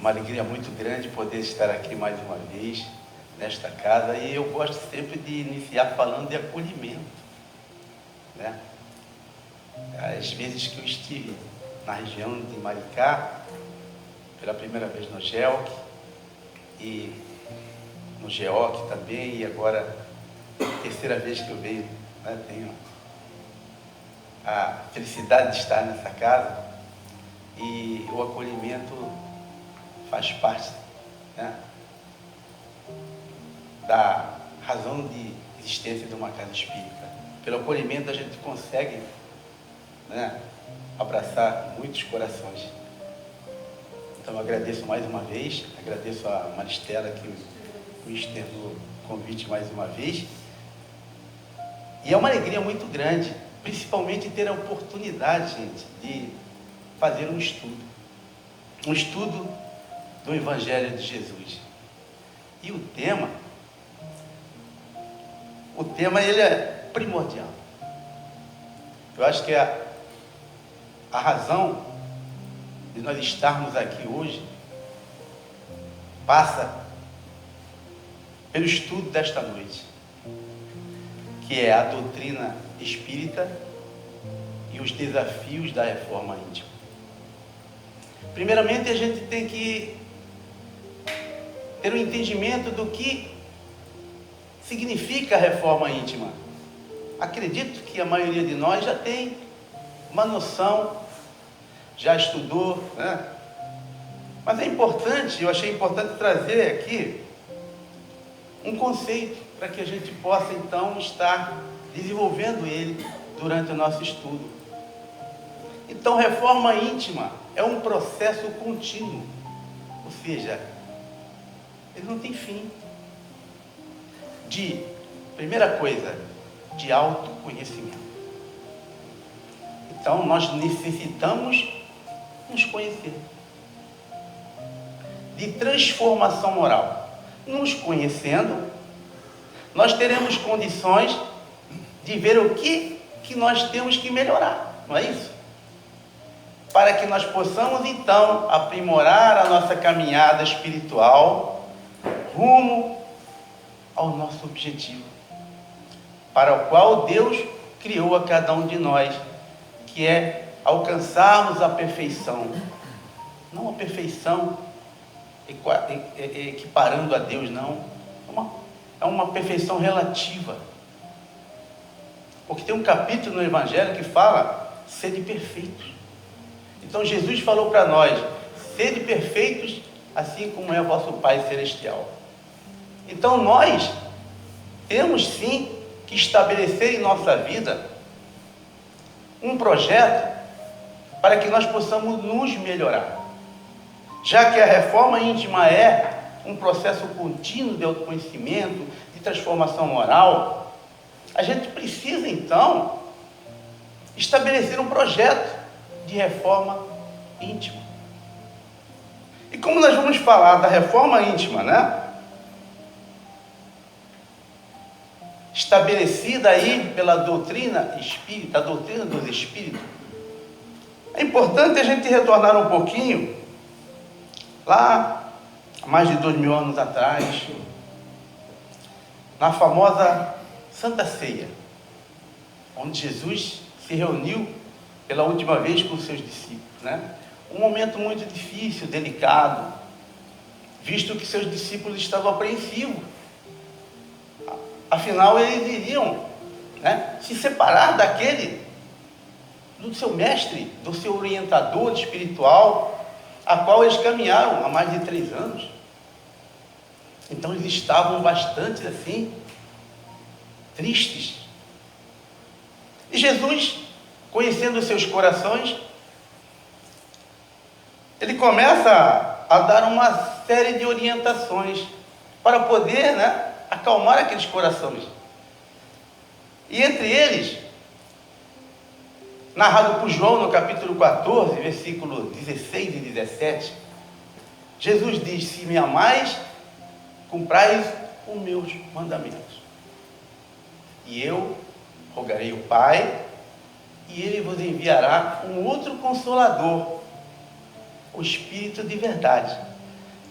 uma alegria muito grande poder estar aqui mais uma vez nesta casa, e eu gosto sempre de iniciar falando de acolhimento, né? As vezes que eu estive na região de Maricá, pela primeira vez no GEOC e no GEOC também, e agora a terceira vez que eu venho, né? Tenho a felicidade de estar nessa casa, e o acolhimento faz parte, né, da razão de existência de uma casa espírita. Pelo acolhimento a gente consegue, né, abraçar muitos corações. Então eu agradeço mais uma vez, agradeço a Maristela que me estendeu o convite mais uma vez, e é uma alegria muito grande, principalmente ter a oportunidade, gente, de fazer um estudo do Evangelho de Jesus. E o tema ele é primordial. Eu acho que a razão de nós estarmos aqui hoje passa pelo estudo desta noite, que é a doutrina espírita e os desafios da reforma íntima. Primeiramente, a gente tem que ter um entendimento do que significa a reforma íntima. Acredito que a maioria de nós já tem uma noção, já estudou, né? Mas é importante, eu achei importante trazer aqui um conceito para que a gente possa então estar desenvolvendo ele durante o nosso estudo. Então, reforma íntima é um processo contínuo, ou seja, ele não tem fim. Primeira coisa, de autoconhecimento. Então, nós necessitamos nos conhecer. De transformação moral. Nos conhecendo, nós teremos condições de ver o que nós temos que melhorar, não é isso? Para que nós possamos, então, aprimorar a nossa caminhada espiritual rumo ao nosso objetivo, para o qual Deus criou a cada um de nós, que é alcançarmos a perfeição. Não a perfeição equiparando a Deus, não. É uma perfeição relativa. Porque tem um capítulo no Evangelho que fala: sede perfeitos. Então Jesus falou para nós: sede perfeitos, assim como é o vosso Pai Celestial. Então nós temos sim que estabelecer em nossa vida um projeto para que nós possamos nos melhorar. Já que a reforma íntima é um processo contínuo de autoconhecimento, de transformação moral, a gente precisa então estabelecer um projeto de reforma íntima. E como nós vamos falar da reforma íntima, né, estabelecida aí pela doutrina espírita, a doutrina dos espíritos, é importante a gente retornar um pouquinho lá há mais de 2000 anos atrás, na famosa Santa Ceia, onde Jesus se reuniu pela última vez com os seus discípulos, né? Um momento muito difícil, delicado, visto que seus discípulos estavam apreensivos. Afinal, eles iriam, né, se separar do seu mestre, do seu orientador espiritual, a qual eles caminharam há mais de 3 anos. Então eles estavam bastante assim, tristes. E Jesus, conhecendo os seus corações, ele começa a dar uma série de orientações para poder, né, acalmar aqueles corações. E entre eles, narrado por João no capítulo 14, versículo 16 e 17, Jesus diz: se me amais, cumprais os meus mandamentos. E eu rogarei o Pai, e Ele vos enviará um outro Consolador, o Espírito de verdade,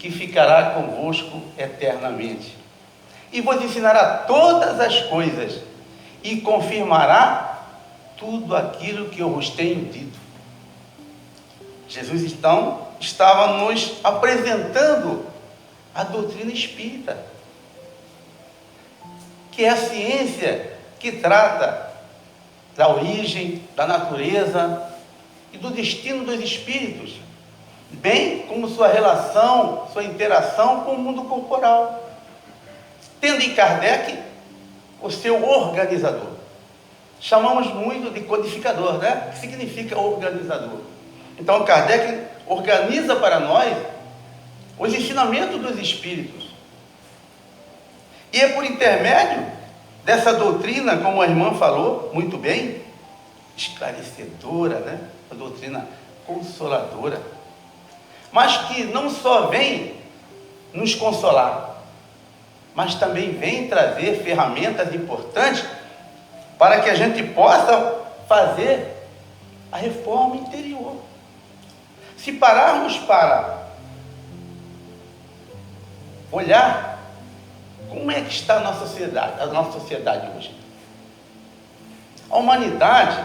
que ficará convosco eternamente. E vos ensinará todas as coisas, e confirmará tudo aquilo que eu vos tenho dito. Jesus, então, estava nos apresentando a doutrina espírita, que é a ciência que trata da origem, da natureza e do destino dos espíritos, bem como sua relação, sua interação com o mundo corporal, tendo em Kardec o seu organizador. Chamamos muito de codificador, né? Que significa organizador. Então Kardec organiza para nós os ensinamentos dos espíritos. E é por intermédio dessa doutrina, como a irmã falou muito bem, esclarecedora, né? A doutrina consoladora, mas que não só vem nos consolar, mas também vem trazer ferramentas importantes para que a gente possa fazer a reforma interior. Se pararmos para olhar como é que está a nossa sociedade hoje. A humanidade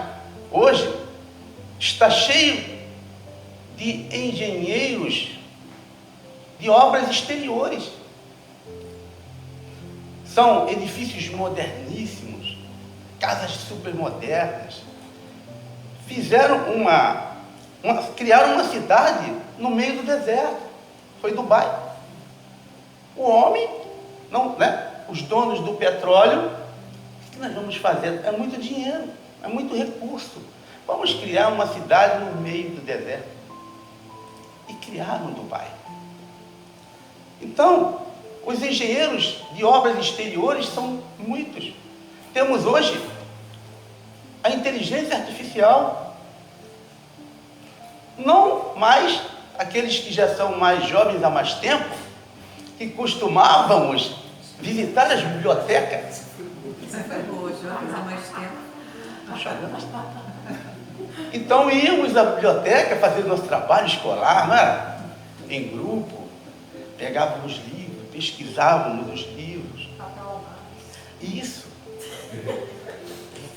hoje está cheia de engenheiros de obras exteriores. São edifícios moderníssimos, casas super modernas. Criaram uma cidade no meio do deserto. Foi Dubai. O homem, não, né? Os donos do petróleo, o que nós vamos fazer? É muito dinheiro, é muito recurso. Vamos criar uma cidade no meio do deserto. E criaram Dubai. Então, os engenheiros de obras exteriores são muitos. Temos hoje a inteligência artificial. Não mais aqueles que já são mais jovens há mais tempo, que costumávamos visitar as bibliotecas. Jovens há mais tempo. Então íamos à biblioteca fazer nosso trabalho escolar, não era? Em grupo, pegávamos livros, pesquisávamos os livros. Isso.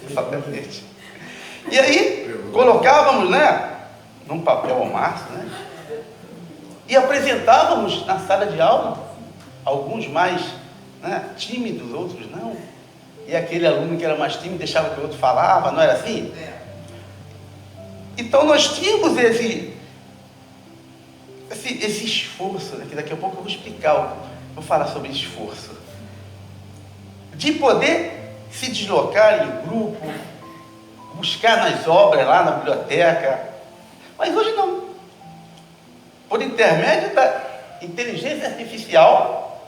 Exatamente. E aí colocávamos, né, num papel ao maço, né? E apresentávamos na sala de aula, alguns mais, né, tímidos, outros não. E aquele aluno que era mais tímido deixava que o outro falava, não era assim? Então nós tínhamos esse esforço, né, que daqui a pouco eu vou explicar, vou falar sobre esforço, de poder se deslocar em grupo, buscar nas obras lá na biblioteca. Mas hoje não. Por intermédio da inteligência artificial,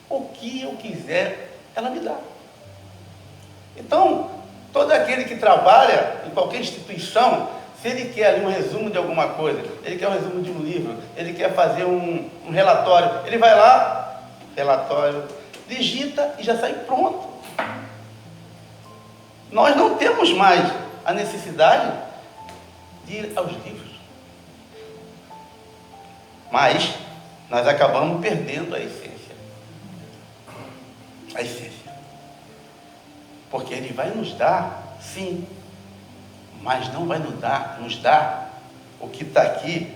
o que eu quiser, ela me dá. Então, todo aquele que trabalha em qualquer instituição, se ele quer ali um resumo de alguma coisa, ele quer um resumo de um livro, ele quer fazer um relatório, ele vai lá, relatório, digita e já sai pronto. Nós não temos mais a necessidade de ir aos livros. Mas nós acabamos perdendo a essência. A essência. Porque ele vai nos dar, sim, mas não vai nos dar o que está aqui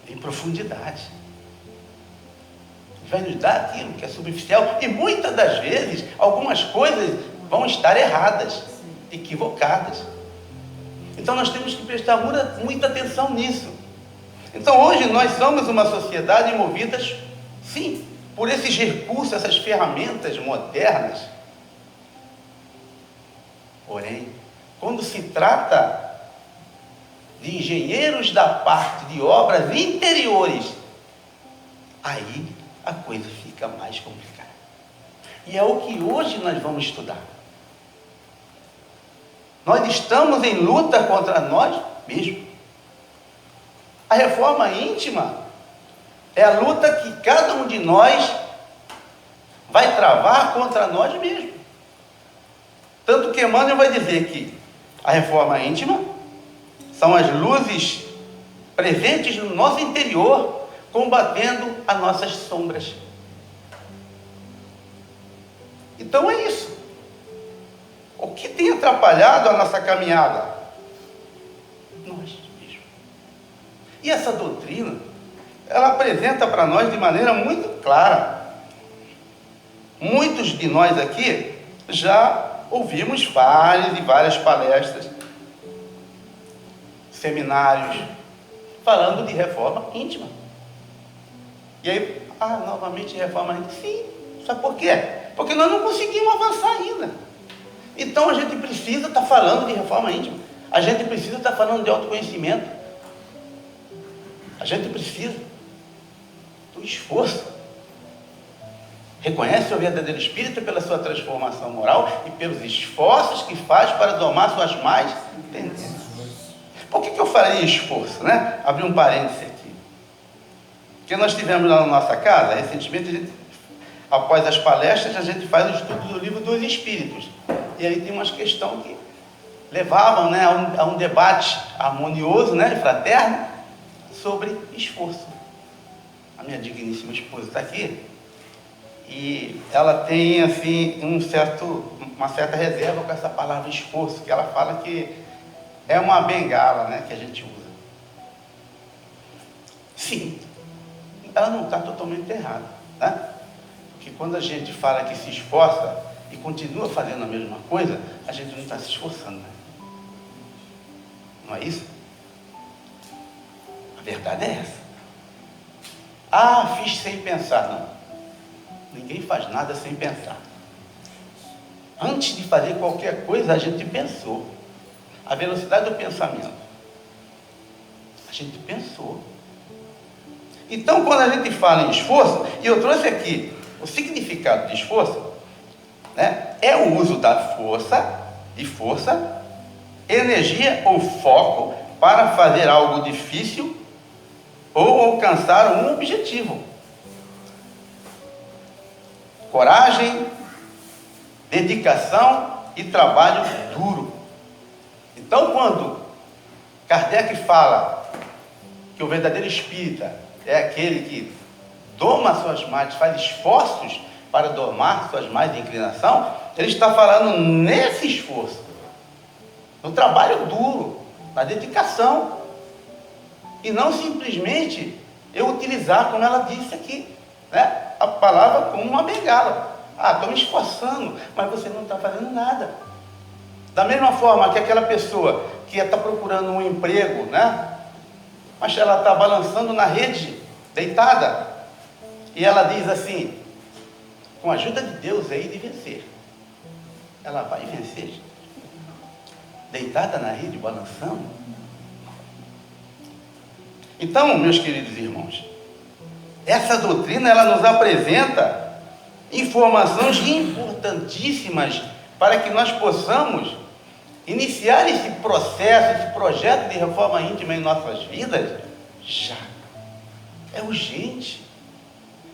em profundidade. Ele vai nos dar aquilo que é superficial. E muitas das vezes, algumas coisas vão estar erradas, equivocadas. Então nós temos que prestar muita atenção nisso. Então hoje nós somos uma sociedade movidas, sim, por esses recursos, essas ferramentas modernas. Porém, quando se trata de engenheiros da parte de obras interiores, aí a coisa fica mais complicada. E é o que hoje nós vamos estudar. Nós estamos em luta contra nós mesmos. A reforma íntima é a luta que cada um de nós vai travar contra nós mesmos. Tanto que Emmanuel vai dizer que a reforma íntima são as luzes presentes no nosso interior, combatendo as nossas sombras. Então é isso. O que tem atrapalhado a nossa caminhada? Nós mesmos. E essa doutrina, ela apresenta para nós de maneira muito clara. Muitos de nós aqui já ouvimos várias e várias palestras, seminários, falando de reforma íntima. E aí, novamente reforma íntima. Sim, sabe por quê? Porque nós não conseguimos avançar ainda. Então a gente precisa estar falando de reforma íntima. A gente precisa estar falando de autoconhecimento. A gente precisa do esforço. Reconhece o verdadeiro espírito pela sua transformação moral e pelos esforços que faz para domar suas más tendências. Por que eu falei esforço, né? Abri um parêntese aqui. Porque nós tivemos lá na nossa casa, recentemente, após as palestras, a gente faz o estudo do livro dos Espíritos. E aí tem umas questões que levavam, né, a um debate harmonioso, né, fraterno, sobre esforço. A minha digníssima esposa está aqui. E ela tem, assim, uma certa reserva com essa palavra esforço, que ela fala que é uma bengala, né, que a gente usa. Sim, ela não está totalmente errada, né? Porque quando a gente fala que se esforça e continua fazendo a mesma coisa, a gente não está se esforçando, né? Não é isso? A verdade é essa. Fiz sem pensar. Não. Ninguém faz nada sem pensar. Antes de fazer qualquer coisa, a gente pensou. A velocidade do pensamento. A gente pensou. Então, quando a gente fala em esforço, e eu trouxe aqui o significado de esforço, né, é o uso da força, energia ou foco para fazer algo difícil ou alcançar um objetivo. Coragem, dedicação e trabalho duro. Então, quando Kardec fala que o verdadeiro espírita é aquele que doma suas más, faz esforços para domar suas más de inclinação, ele está falando nesse esforço, no trabalho duro, na dedicação, e não simplesmente eu utilizar, como ela disse aqui, né, a palavra como uma bengala. Estou me esforçando, mas você não está fazendo nada. Da mesma forma que aquela pessoa que está procurando um emprego, né, mas ela está balançando na rede, deitada, e ela diz assim, com a ajuda de Deus aí de vencer. Ela vai vencer, deitada na rede, balançando. Então, meus queridos irmãos, essa doutrina, ela nos apresenta informações importantíssimas para que nós possamos iniciar esse processo, esse projeto de reforma íntima em nossas vidas, já. É urgente.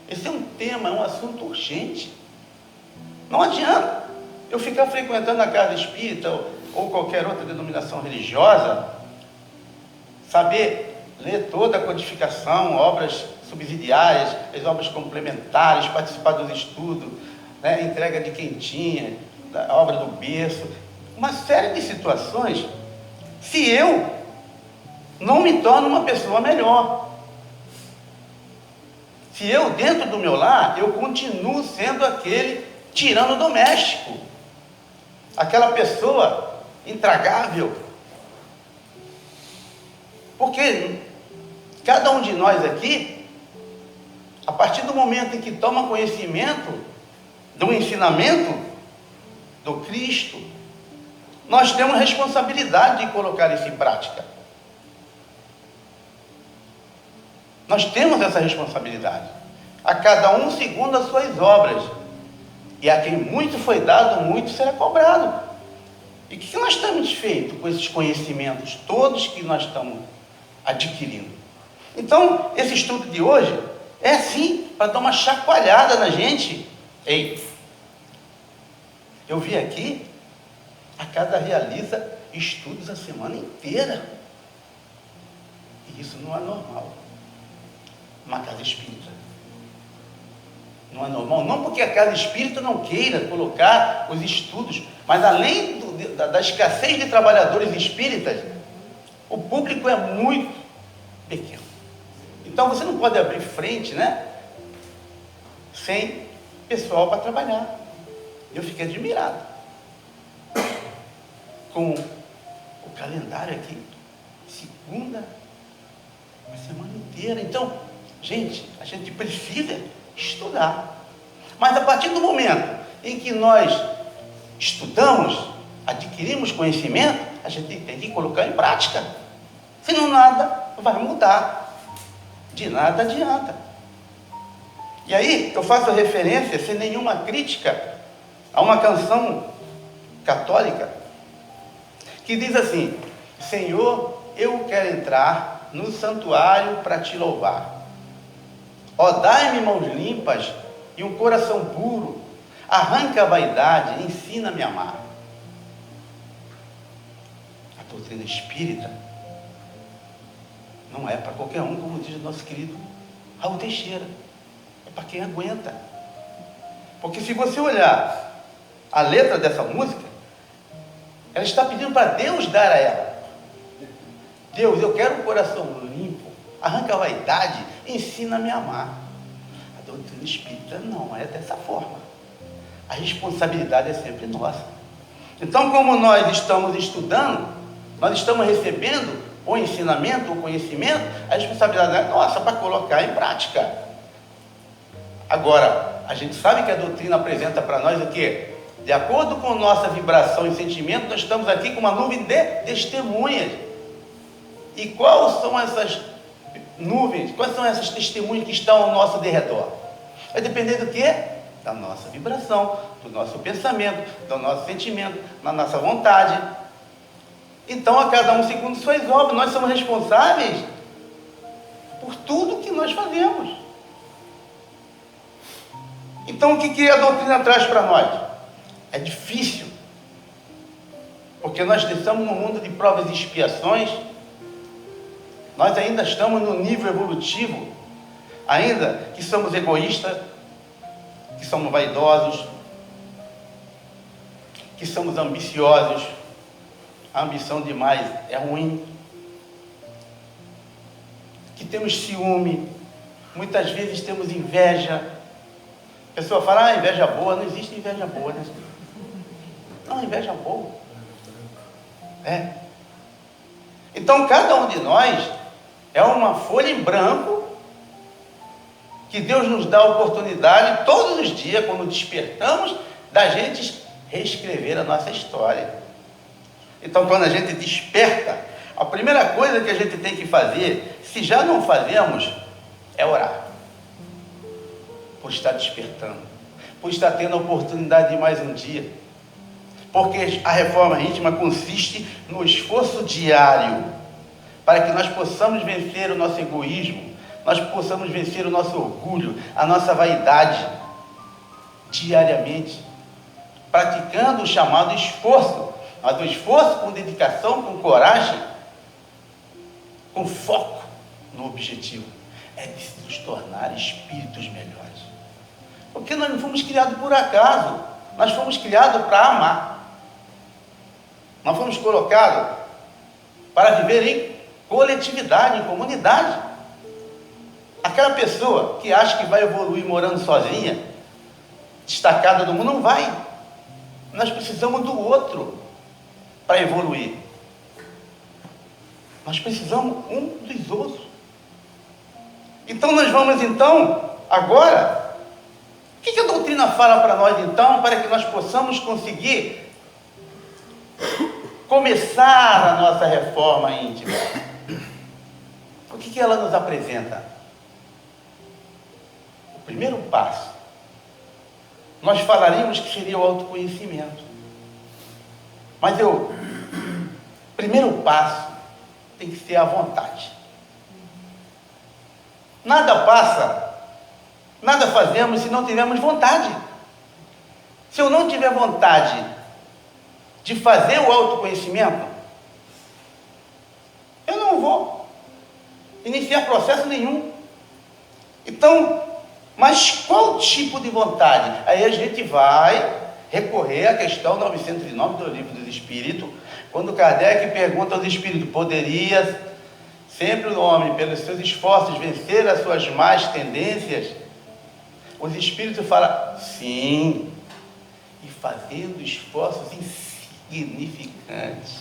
Esse é um tema, é um assunto urgente. Não adianta eu ficar frequentando a casa espírita ou qualquer outra denominação religiosa, saber ler toda a codificação, obras subsidiárias, as obras complementares, participar dos estudos, né, entrega de quentinha, da obra do berço, uma série de situações, se eu não me torno uma pessoa melhor. Se eu, dentro do meu lar, eu continuo sendo aquele tirano doméstico, aquela pessoa intragável. Porque cada um de nós aqui, a partir do momento em que toma conhecimento do ensinamento do Cristo, nós temos responsabilidade de colocar isso em prática. Nós temos essa responsabilidade. A cada um segundo as suas obras. E a quem muito foi dado, muito será cobrado. E o que nós temos feito com esses conhecimentos todos que nós estamos adquirindo? Então, esse estudo de hoje é sim para dar uma chacoalhada na gente. Ei, eu vi aqui, a cada realiza estudos a semana inteira. E isso não é normal. uma casa espírita. Não é normal, não porque a casa espírita não queira colocar os estudos, mas além da escassez de trabalhadores espíritas, o público é muito pequeno. Então você não pode abrir frente, né, sem pessoal para trabalhar. Eu fiquei admirado com o calendário aqui, segunda, a semana inteira. Então, gente, a gente precisa estudar. Mas a partir do momento em que nós estudamos, adquirimos conhecimento, a gente tem que colocar em prática. Senão nada vai mudar. De nada adianta. E aí eu faço referência, sem nenhuma crítica, a uma canção católica que diz assim: Senhor, eu quero entrar no santuário para te louvar. Ó, dai-me mãos limpas e um coração puro, arranca a vaidade, ensina-me a amar. A doutrina espírita não é para qualquer um, como diz o nosso querido Raul Teixeira, é para quem aguenta. Porque se você olhar a letra dessa música, ela está pedindo para Deus dar a ela. Deus, eu quero um coração limpo, arranca a vaidade, ensina-me a amar. A doutrina espírita não é dessa forma. A responsabilidade é sempre nossa. Então, como nós estamos estudando, nós estamos recebendo o ensinamento, o conhecimento, a responsabilidade é nossa para colocar em prática. Agora, a gente sabe que a doutrina apresenta para nós o quê? De acordo com nossa vibração e sentimento, nós estamos aqui com uma nuvem de testemunhas. E quais são essas nuvens, quais são essas testemunhas que estão ao nosso derredor? Vai depender do quê? Da nossa vibração, do nosso pensamento, do nosso sentimento, da nossa vontade. Então, a cada um segundo suas obras, nós somos responsáveis por tudo que nós fazemos. Então, o que a doutrina traz para nós? É difícil, porque nós estamos num mundo de provas e expiações. Nós ainda estamos no nível evolutivo, ainda que somos egoístas, que somos vaidosos, que somos ambiciosos. A ambição demais é ruim, que temos ciúme, muitas vezes temos inveja. A pessoa fala, inveja boa. Não existe inveja boa, né? Não, inveja boa. É. Então, cada um de nós é uma folha em branco que Deus nos dá a oportunidade, todos os dias, quando despertamos, da gente reescrever a nossa história. Então, quando a gente desperta, a primeira coisa que a gente tem que fazer, se já não fazemos, é orar. Por estar despertando, por estar tendo a oportunidade de mais um dia. Porque a reforma íntima consiste no esforço diário, para que nós possamos vencer o nosso egoísmo, nós possamos vencer o nosso orgulho, a nossa vaidade, diariamente, praticando o chamado esforço, mas o esforço com dedicação, com coragem, com foco no objetivo, é de nos tornar espíritos melhores. Porque nós não fomos criados por acaso, nós fomos criados para amar. Nós fomos colocados para viver em coletividade, em comunidade. Aquela pessoa que acha que vai evoluir morando sozinha, destacada do mundo, não vai. Nós precisamos do outro para evoluir. Nós precisamos um dos outros. Então nós vamos agora, o que a doutrina fala para nós então, para que nós possamos conseguir começar a nossa reforma íntima? O que ela nos apresenta? O primeiro passo, nós falaríamos que seria o autoconhecimento. Mas o primeiro passo tem que ser a vontade. Nada passa, nada fazemos se não tivermos vontade. Se eu não tiver vontade de fazer o autoconhecimento, eu não vou iniciar processo nenhum. Então, mas qual tipo de vontade? Aí a gente vai recorrer à questão 909 do Livro dos Espíritos, quando Kardec pergunta aos espíritos: poderia sempre o homem, pelos seus esforços, vencer as suas más tendências? Os espíritos falam: sim, e fazendo esforços insignificantes.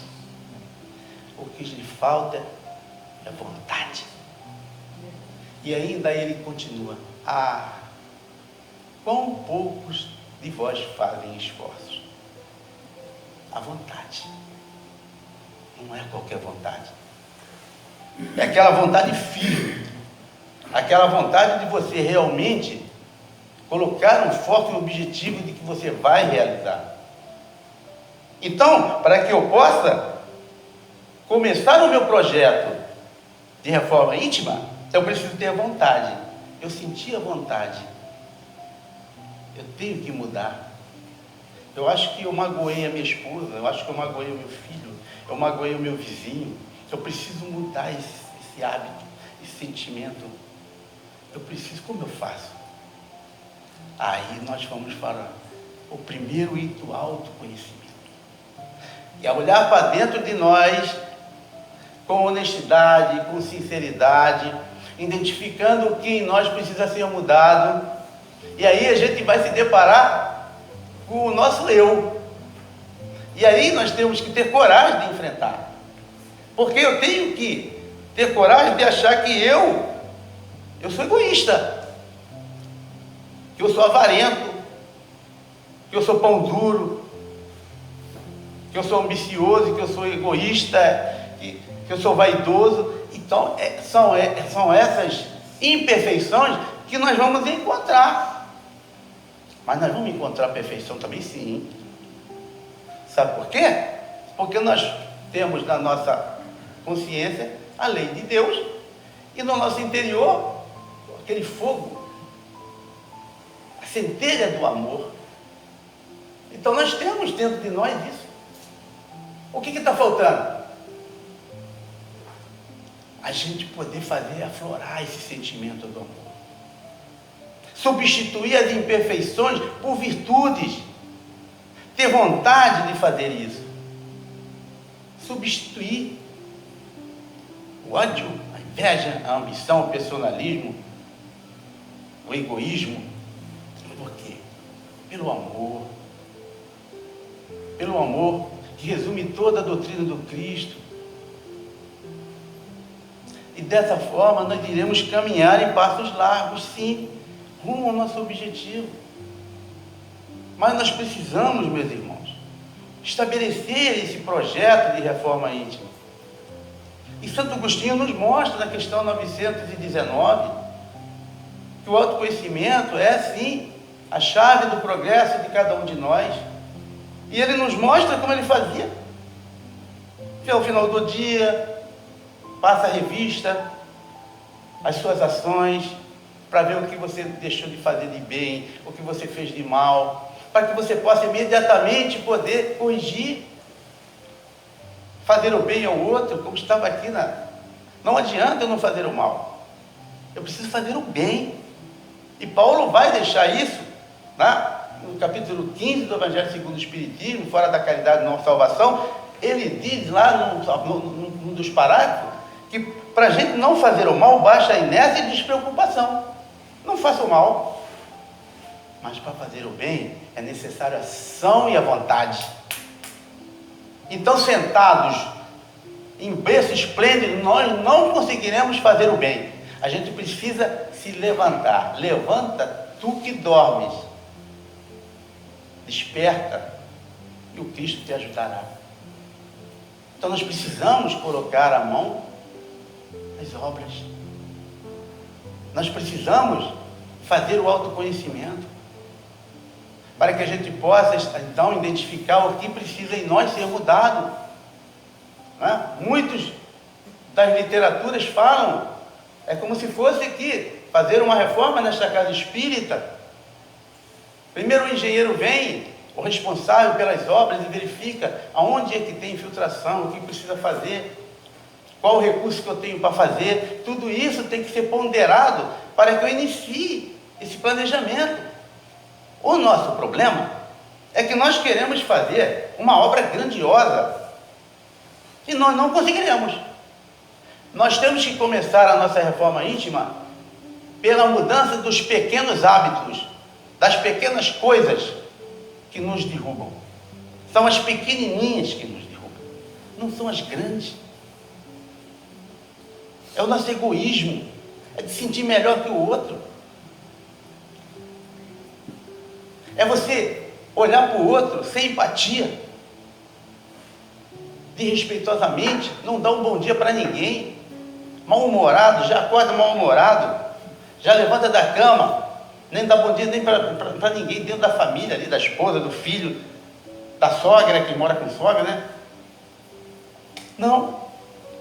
O que lhe falta é vontade. E ainda ele continua: quão poucos de vós fazem esforços. A vontade não é qualquer vontade, é aquela vontade firme, aquela vontade de você realmente colocar um foco no objetivo de que você vai realizar. Então, para que eu possa começar o meu projeto de reforma íntima, eu preciso ter vontade. Eu senti a vontade. Eu tenho que mudar. Eu acho que eu magoei a minha esposa, eu acho que eu magoei o meu filho, eu magoei o meu vizinho. Eu preciso mudar esse hábito, esse sentimento. Eu preciso, como eu faço? Aí nós vamos para o primeiro item, autoconhecimento. E a olhar para dentro de nós, com honestidade, com sinceridade, identificando o que em nós precisa ser mudado. E aí a gente vai se deparar com o nosso eu. E aí nós temos que ter coragem de enfrentar. Porque eu tenho que ter coragem de achar que eu sou egoísta, que eu sou avarento, que eu sou pão duro, que eu sou ambicioso, que eu sou egoísta, que eu sou vaidoso. Então, são essas imperfeições que nós vamos encontrar. Mas nós vamos encontrar perfeição também, sim. Sabe por quê? Porque nós temos na nossa consciência a lei de Deus e no nosso interior aquele fogo, a centelha do amor. Então nós temos dentro de nós isso. O que está faltando? A gente poder fazer aflorar esse sentimento do amor. Substituir as imperfeições por virtudes. Ter vontade de fazer isso. Substituir o ódio, a inveja, a ambição, o personalismo, o egoísmo. Por quê? Pelo amor. Pelo amor que resume toda a doutrina do Cristo. E dessa forma nós iremos caminhar em passos largos, sim, rumo ao nosso objetivo. Mas nós precisamos, meus irmãos, estabelecer esse projeto de reforma íntima. E Santo Agostinho nos mostra na questão 919 que o autoconhecimento é, sim, a chave do progresso de cada um de nós. E ele nos mostra como ele fazia. Ao final do dia, passa a revista, as suas ações, para ver o que você deixou de fazer de bem, o que você fez de mal, para que você possa imediatamente poder corrigir, fazer o bem ao outro, como estava aqui Não adianta eu não fazer o mal, eu preciso fazer o bem. E Paulo vai deixar isso, no capítulo 15 do Evangelho segundo o Espiritismo, fora da caridade não salvação. Ele diz lá num dos parágrafos que para a gente não fazer o mal basta a inércia e despreocupação. Não faça o mal, mas para fazer o bem é necessário a ação e a vontade. Então, sentados em berço esplêndido, nós não conseguiremos fazer o bem. A gente precisa se levantar. Levanta tu que dormes, desperta e o Cristo te ajudará. Então nós precisamos colocar a mão nas obras. Nós precisamos fazer o autoconhecimento para que a gente possa então identificar o que precisa em nós ser mudado. Muitos das literaturas falam, é como se fosse aqui fazer uma reforma nesta casa espírita. Primeiro o engenheiro vem, o responsável pelas obras, e verifica aonde é que tem infiltração, o que precisa fazer. qual o recurso que eu tenho para fazer. Tudo isso tem que ser ponderado para que eu inicie esse planejamento. O nosso problema é que nós queremos fazer uma obra grandiosa e nós não conseguiremos. Nós temos que começar a nossa reforma íntima pela mudança dos pequenos hábitos, das pequenas coisas que nos derrubam. São as pequenininhas que nos derrubam, não são as grandes. É o nosso egoísmo, é de sentir melhor que o outro. É você olhar para o outro sem empatia, desrespeitosamente, não dá um bom dia para ninguém, mal-humorado, já acorda mal-humorado, já levanta da cama, nem dá bom dia nem para ninguém dentro da família ali, da esposa, do filho, da sogra, que mora com sogra, né? Não,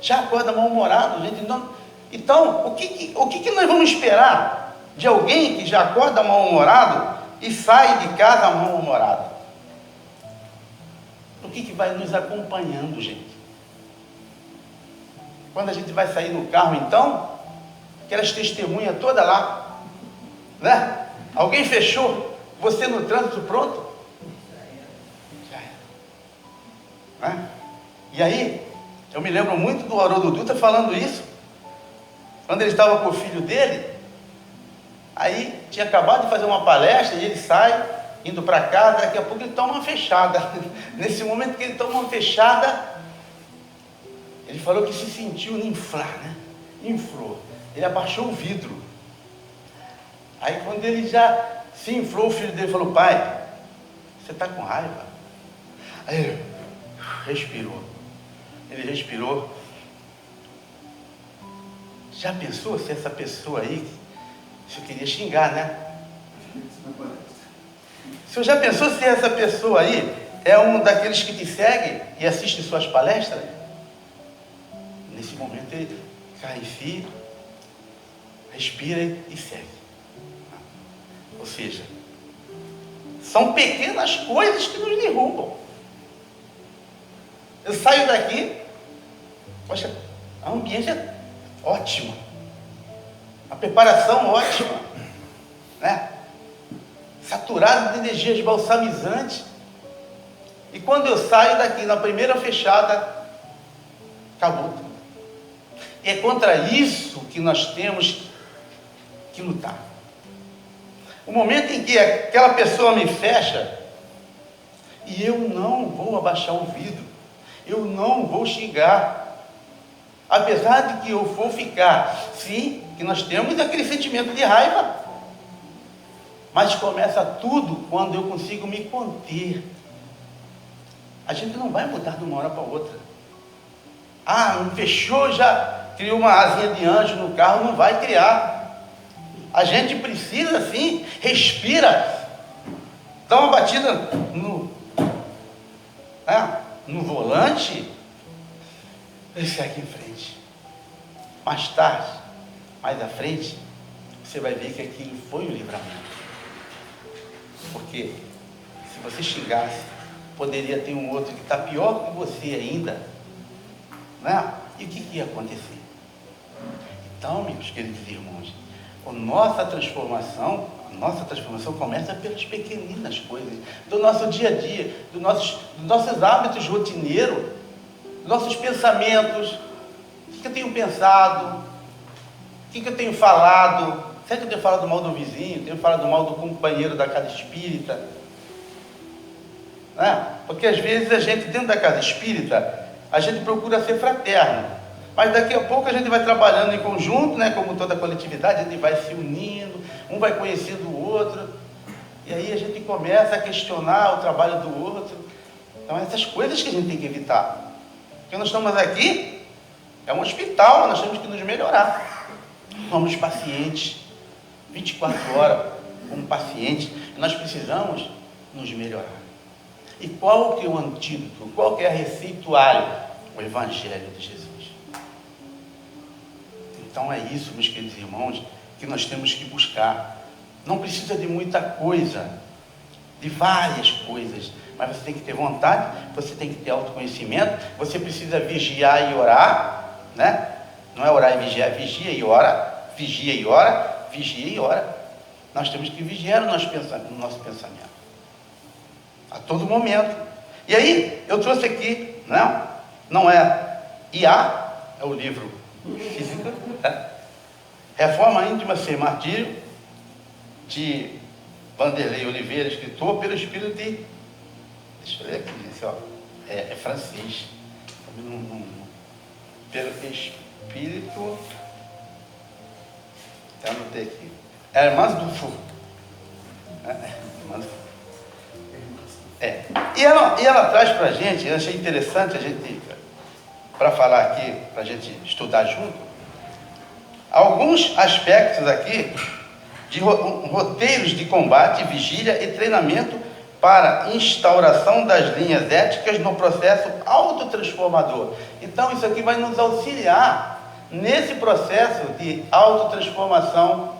já acorda mal-humorado, gente. Não. Então, o que nós vamos esperar de alguém que já acorda mal-humorado e sai de casa mal-humorado? O que vai nos acompanhando, gente? Quando a gente vai sair no carro, então, aquelas testemunhas todas lá, né? Alguém fechou, você no trânsito, pronto? Já era. Né? E aí, eu me lembro muito do Haroldo Dutra falando isso, quando ele estava com o filho dele, aí tinha acabado de fazer uma palestra e ele sai, indo para casa, daqui a pouco ele toma uma fechada. Nesse momento que ele toma uma fechada, ele falou que se sentiu inflar, né? Inflou. Ele abaixou o vidro. Aí quando ele já se inflou, o filho dele falou: pai, você está com raiva? Aí ele respirou. Ele respirou. Já pensou se essa pessoa aí, se eu queria xingar, né? Se eu já pensou se essa pessoa aí é um daqueles que te segue e assiste suas palestras? Nesse momento ele cai em si, respira e segue. Ou seja, são pequenas coisas que nos derrubam. Eu saio daqui, poxa, a ambiente é ótimo, a preparação ótima, né? Saturado de energias balsamizantes. E quando eu saio daqui na primeira fechada, acabou tudo. E é contra isso que nós temos que lutar. O momento em que aquela pessoa me fecha, e eu não vou abaixar o vidro, eu não vou xingar, apesar de que eu vou ficar, sim, que nós temos aquele sentimento de raiva, mas começa tudo quando eu consigo me conter. A gente não vai mudar de uma hora para outra. Ah, me fechou, já criou uma asinha de anjo no carro, não vai criar. A gente precisa, sim, respira, dá uma batida no volante e segue em frente. Mais tarde, mais à frente, você vai ver que aquilo foi um livramento. Porque se você xingasse, poderia ter um outro que está pior que você ainda, né? E o que ia acontecer? Então, meus queridos irmãos, a nossa transformação começa pelas pequeninas coisas, do nosso dia a dia, dos nossos hábitos rotineiros, dos nossos pensamentos. O que eu tenho pensado? O que eu tenho falado? Será que eu tenho falado mal do vizinho? Tenho falado mal do companheiro da casa espírita? Né? Porque às vezes a gente, dentro da casa espírita, a gente procura ser fraterno. Mas daqui a pouco a gente vai trabalhando em conjunto, né? Como toda a coletividade, a gente vai se unindo, um vai conhecendo o outro, e aí a gente começa a questionar o trabalho do outro. Então essas coisas que a gente tem que evitar. Porque nós estamos aqui, é um hospital, nós temos que nos melhorar. Somos pacientes, 24 horas como pacientes, e nós precisamos nos melhorar. E qual que é o antídoto? Qual que é a receituário? O Evangelho de Jesus. Então é isso, meus queridos irmãos, que nós temos que buscar. Não precisa de muita coisa, de várias coisas, mas você tem que ter vontade, você tem que ter autoconhecimento, você precisa vigiar e orar, né? Não é orar e vigiar, vigia e ora, vigia e ora, vigia e ora. Nós temos que vigiar o nosso pensamento. A todo momento. E aí, eu trouxe aqui, não é IA, é o livro Física, né? Reforma Íntima Sem Martírio, de Vanderlei Oliveira, escritor pelo Espírito de... Deixa eu ler aqui, gente, ó. É francês. Pelo Espírito... Eu anotei aqui. Hermans Dufour. E ela traz para a gente, eu achei interessante a gente, para falar aqui, para a gente estudar junto, alguns aspectos aqui de roteiros de combate, vigília e treinamento para instauração das linhas éticas no processo autotransformador. Então, isso aqui vai nos auxiliar nesse processo de autotransformação,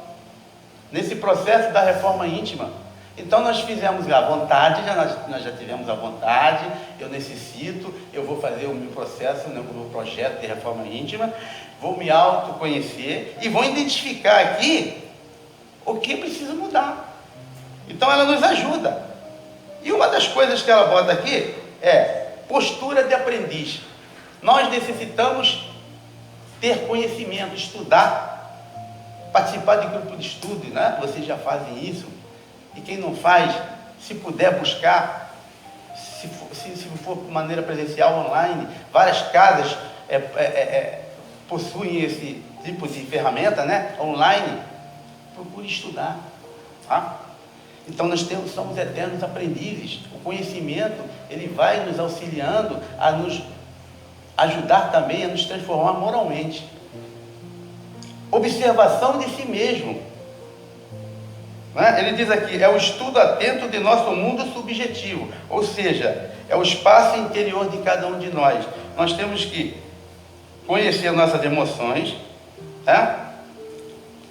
nesse processo da reforma íntima. Então, nós fizemos a vontade, nós já tivemos a vontade, eu necessito, eu vou fazer o meu processo, o meu projeto de reforma íntima, vou me autoconhecer e vou identificar aqui o que precisa mudar. Então, ela nos ajuda. E uma das coisas que ela bota aqui é postura de aprendiz. Nós necessitamos ter conhecimento, estudar, participar de grupo de estudo, né? Vocês já fazem isso. E quem não faz, se puder buscar, se for de maneira presencial, online, várias casas possuem esse tipo de ferramenta, né? Online, procure estudar, tá? Então nós somos eternos aprendizes. O conhecimento, ele vai nos auxiliando a nos ajudar também a nos transformar moralmente. Observação de si mesmo. Ele diz aqui, é o estudo atento de nosso mundo subjetivo, ou seja, é o espaço interior de cada um de nós. Nós temos que conhecer nossas emoções,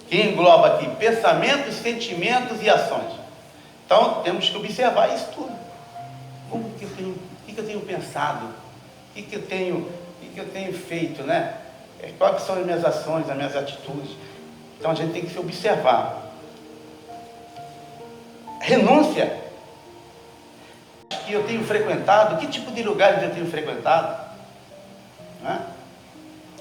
que engloba aqui pensamentos, sentimentos e ações. Então, temos que observar isso tudo. O que eu tenho pensado? O que eu tenho feito, né? Quais são as minhas ações, as minhas atitudes? Então, a gente tem que se observar. Renúncia. Que eu tenho frequentado, que tipo de lugares eu tenho frequentado?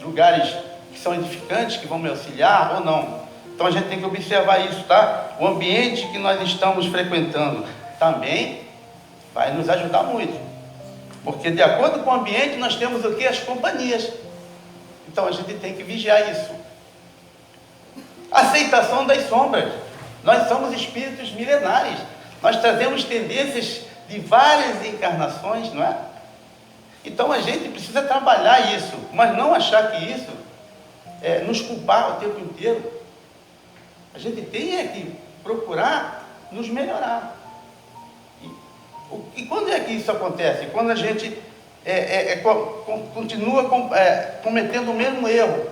Lugares que são edificantes, que vão me auxiliar ou não? Então a gente tem que observar isso, tá? O ambiente que nós estamos frequentando também vai nos ajudar muito. Porque de acordo com o ambiente nós temos o que? As companhias. Então a gente tem que vigiar isso. Aceitação das sombras. Nós somos espíritos milenares. Nós trazemos tendências de várias encarnações, não é? Então a gente precisa trabalhar isso, mas não achar que isso nos culpar o tempo inteiro. A gente tem que procurar nos melhorar. E quando é que isso acontece? Quando a gente continua cometendo o mesmo erro.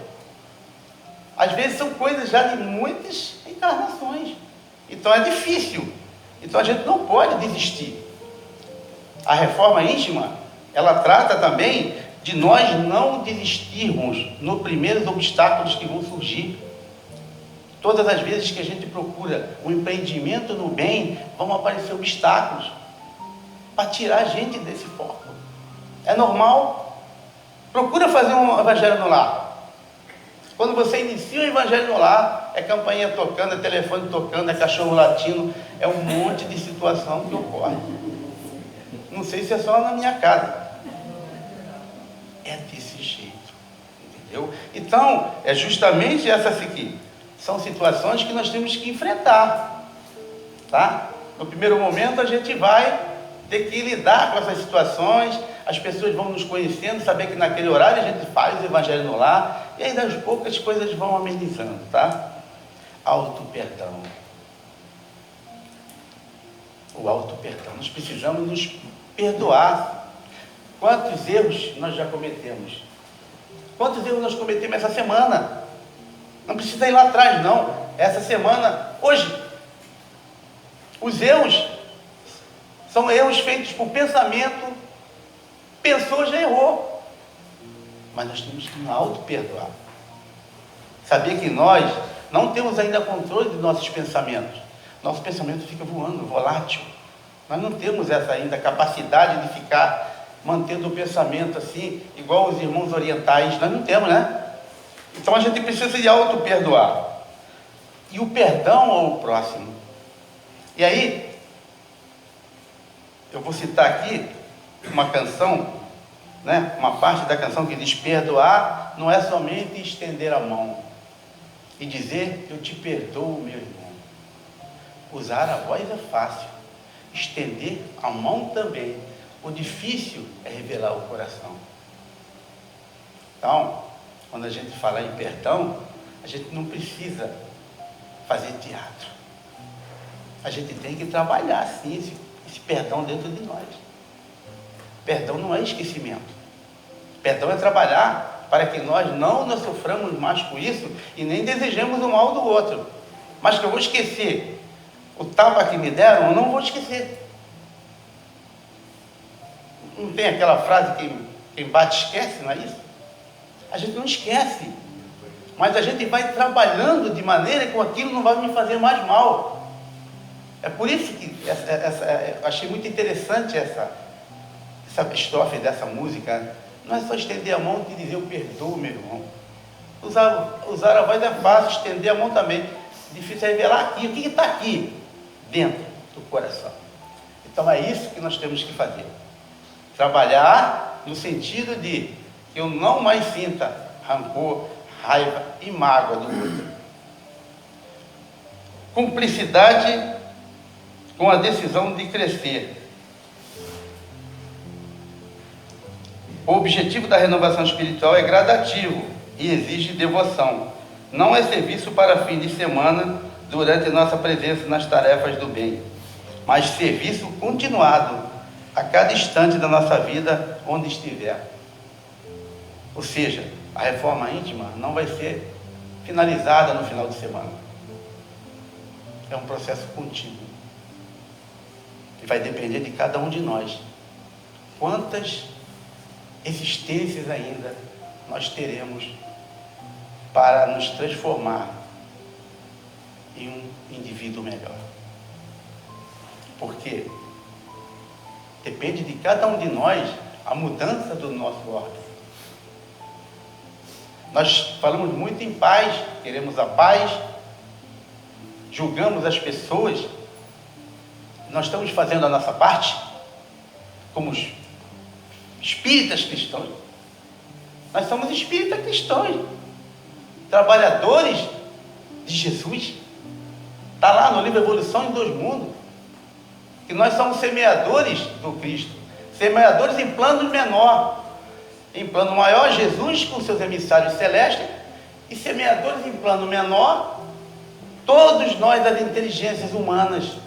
Às vezes são coisas já de muitas encarnações. Então é difícil. Então a gente não pode desistir. A reforma íntima, ela trata também de nós não desistirmos nos primeiros obstáculos que vão surgir. Todas as vezes que a gente procura um empreendimento no bem, vão aparecer obstáculos para tirar a gente desse foco. É normal. Procura fazer um evangelho no lar. Quando você inicia o evangelho no lar, é campainha tocando, é telefone tocando, é cachorro latindo, é um monte de situação que ocorre. Não sei se é só na minha casa. É desse jeito. Entendeu? Então, é justamente essas aqui. São situações que nós temos que enfrentar. Tá? No primeiro momento, a gente vai ter que lidar com essas situações. As pessoas vão nos conhecendo, saber que naquele horário a gente faz o evangelho no lar. E aí, das poucas, as coisas vão amenizando. Tá? Auto-perdão. O auto-perdão. Nós precisamos nos perdoar. Quantos erros nós já cometemos? Quantos erros nós cometemos essa semana? Não precisa ir lá atrás, não. Essa semana, hoje. Os erros são erros feitos por pensamento. Pensou, já errou. mas nós temos que nos auto-perdoar. Saber que nós não temos ainda controle dos nossos pensamentos. Nosso pensamento fica voando, volátil. Nós não temos essa ainda capacidade de ficar mantendo o pensamento assim, igual os irmãos orientais. Nós não temos, né? Então a gente precisa se auto-perdoar. E o perdão ao próximo. E aí, eu vou citar aqui uma canção, né? Uma parte da canção que diz: perdoar não é somente estender a mão e dizer eu te perdoo, meu irmão. Usar a voz é fácil, estender a mão também. O difícil é revelar o coração. Então, quando a gente fala em perdão, a gente não precisa fazer teatro. A gente tem que trabalhar sim esse perdão dentro de nós. Perdão não é esquecimento. Perdão é trabalhar para que nós não nos soframos mais com isso e nem desejemos o mal do outro. Mas que eu vou esquecer o tapa que me deram, eu não vou esquecer. Não tem aquela frase que quem bate esquece, não é isso? A gente não esquece, mas a gente vai trabalhando de maneira que aquilo não vai me fazer mais mal. É por isso que eu achei muito interessante essa estrofe dessa música. Não é só estender a mão e dizer eu perdoo, meu irmão. Usar a voz é fácil, estender a mão também. Difícil é revelar aqui. O que está aqui dentro do coração? Então é isso que nós temos que fazer. Trabalhar no sentido de que eu não mais sinta rancor, raiva e mágoa do outro. Cumplicidade com a decisão de crescer. O objetivo da renovação espiritual é gradativo e exige devoção. Não é serviço para fim de semana durante nossa presença nas tarefas do bem, mas serviço continuado a cada instante da nossa vida, onde estiver. Ou seja, a reforma íntima não vai ser finalizada no final de semana. É um processo contínuo. E vai depender de cada um de nós. Quantas existências ainda nós teremos para nos transformar em um indivíduo melhor. Porque depende de cada um de nós a mudança do nosso órgão. Nós falamos muito em paz, queremos a paz, julgamos as pessoas. Nós estamos fazendo a nossa parte como espíritas cristãos. Nós somos espíritas cristãos, trabalhadores de Jesus. Está lá no livro Evolução em Dois Mundos, que nós somos semeadores do Cristo, semeadores em plano menor. Em plano maior, Jesus com seus emissários celestes, e semeadores em plano menor, todos nós das inteligências humanas.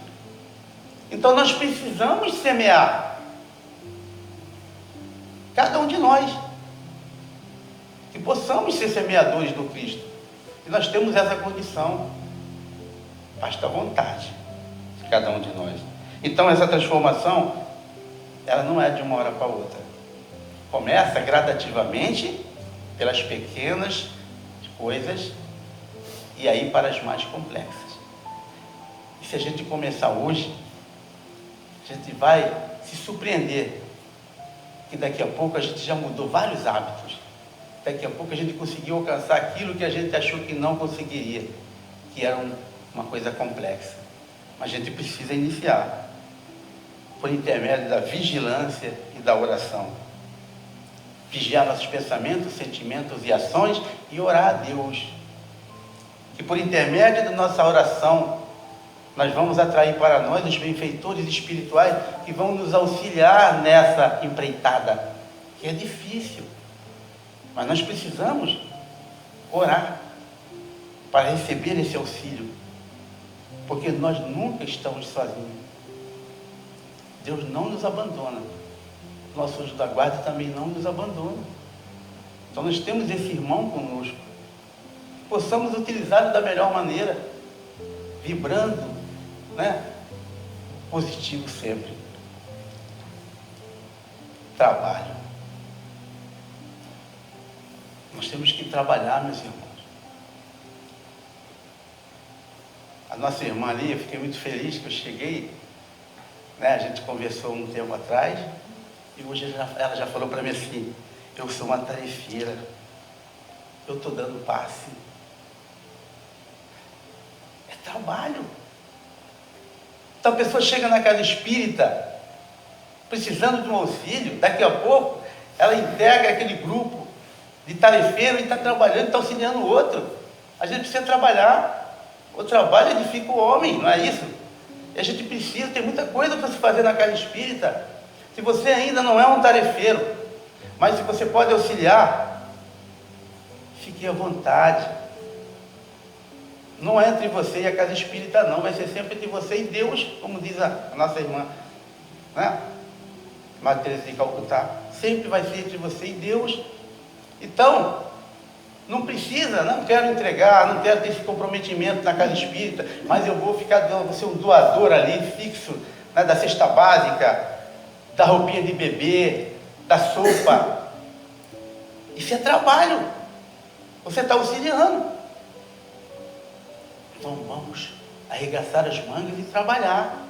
Então nós precisamos semear, cada um de nós, que possamos ser semeadores do Cristo. E nós temos essa condição, basta a vontade de cada um de nós. Então essa transformação, ela não é de uma hora para outra. Começa gradativamente pelas pequenas coisas e aí para as mais complexas. E se a gente começar hoje, a gente vai se surpreender que daqui a pouco a gente já mudou vários hábitos. Daqui a pouco a gente conseguiu alcançar aquilo que a gente achou que não conseguiria, que era uma coisa complexa. Mas a gente precisa iniciar por intermédio da vigilância e da oração. Vigiar nossos pensamentos, sentimentos e ações e orar a Deus. Que por intermédio da nossa oração, nós vamos atrair para nós os benfeitores espirituais que vão nos auxiliar nessa empreitada, que é difícil. Mas nós precisamos orar para receber esse auxílio, porque nós nunca estamos sozinhos. Deus não nos abandona. Nosso anjo da guarda também não nos abandona. Então nós temos esse irmão conosco. Possamos utilizá-lo da melhor maneira, vibrando, né? Positivo sempre. Trabalho. Nós temos que trabalhar, meus irmãos. A nossa irmã ali, eu fiquei muito feliz que eu cheguei, né? A gente conversou um tempo atrás, e hoje ela já falou para mim assim: eu sou uma tarefeira, eu estou dando passe. É trabalho. Então a pessoa chega na casa espírita, precisando de um auxílio, daqui a pouco ela integra aquele grupo de tarefeiro e está trabalhando, está auxiliando o outro. A gente precisa trabalhar. O trabalho edifica o homem, não é isso? E a gente precisa, tem muita coisa para se fazer na casa espírita. Se você ainda não é um tarefeiro, mas se você pode auxiliar, fique à vontade. Não é entre você e a casa espírita, não. Vai ser sempre entre você e Deus, como diz a nossa irmã, né? Madre Teresa de Calcutá. Sempre vai ser entre você e Deus. Então, não precisa, não quero entregar, não quero ter esse comprometimento na casa espírita, mas eu vou ser um doador ali, fixo, né, da cesta básica, da roupinha de bebê, da sopa. Isso é trabalho. Você está auxiliando. Então vamos arregaçar as mangas e trabalhar.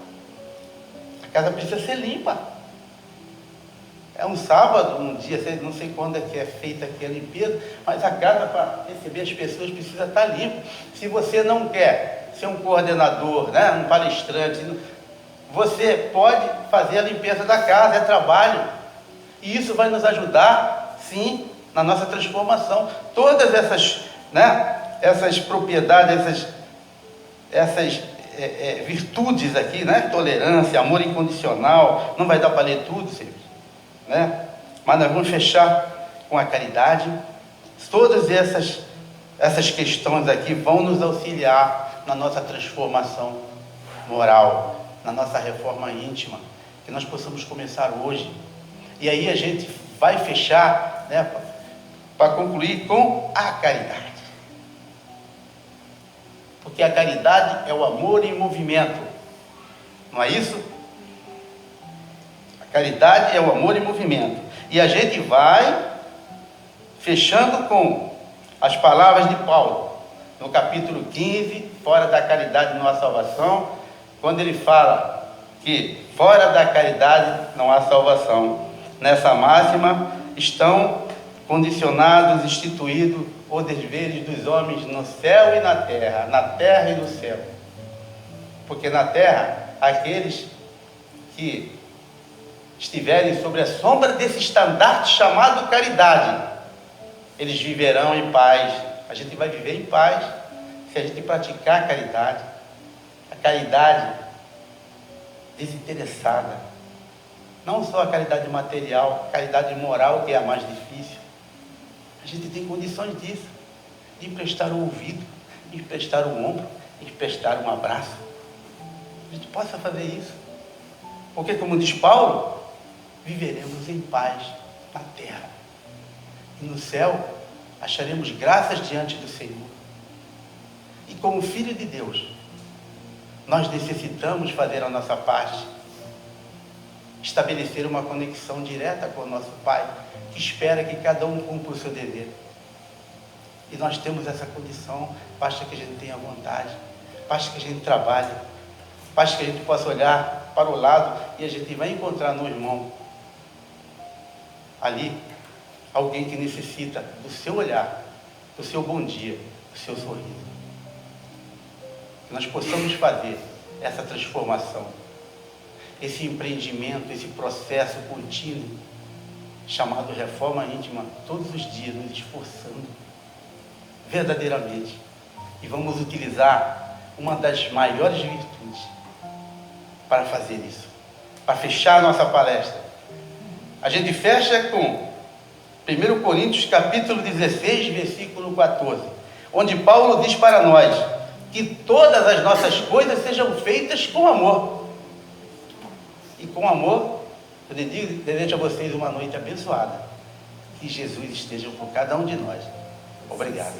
A casa precisa ser limpa. É um sábado, um dia, não sei quando é que é feita aqui a limpeza, mas a casa, para receber as pessoas, precisa estar limpa. Se você não quer ser um coordenador, né, um palestrante, você pode fazer a limpeza da casa, é trabalho. E isso vai nos ajudar, sim, na nossa transformação. Todas essas, né, essas propriedades, essas virtudes aqui, né, tolerância, amor incondicional, não vai dar para ler tudo, sempre. Né? Mas nós vamos fechar com a caridade. Todas essas questões aqui vão nos auxiliar na nossa transformação moral, na nossa reforma íntima, que nós possamos começar hoje. E aí a gente vai fechar, né, para concluir com a caridade. Porque a caridade é o amor em movimento, não é isso? Caridade é o amor em movimento. E a gente vai fechando com as palavras de Paulo, no capítulo 15, fora da caridade não há salvação, quando ele fala que fora da caridade não há salvação. Nessa máxima estão condicionados, instituídos os deveres dos homens no céu e na terra e no céu. Porque na terra, aqueles que estiverem sobre a sombra desse estandarte chamado caridade, eles viverão em paz. A gente vai viver em paz se a gente praticar a caridade desinteressada, não só a caridade material, a caridade moral, que é a mais difícil. A gente tem condições disso, de emprestar o ouvido, de emprestar o ombro, de emprestar um abraço. A gente possa fazer isso, porque, como diz Paulo, viveremos em paz na terra. E no céu, acharemos graças diante do Senhor. E como filho de Deus, nós necessitamos fazer a nossa parte, estabelecer uma conexão direta com o nosso Pai, que espera que cada um cumpra o seu dever. E nós temos essa condição, basta que a gente tenha vontade, basta que a gente trabalhe, basta que a gente possa olhar para o lado e a gente vai encontrar no irmão ali alguém que necessita do seu olhar, do seu bom dia, do seu sorriso. Que nós possamos fazer essa transformação, esse empreendimento, esse processo contínuo chamado reforma íntima, todos os dias nos esforçando verdadeiramente. E vamos utilizar uma das maiores virtudes para fazer isso, para fechar a nossa palestra. A gente fecha com 1 Coríntios capítulo 16, versículo 14, onde Paulo diz para nós que todas as nossas coisas sejam feitas com amor. E com amor, eu desejo a vocês uma noite abençoada. Que Jesus esteja com cada um de nós. Obrigado.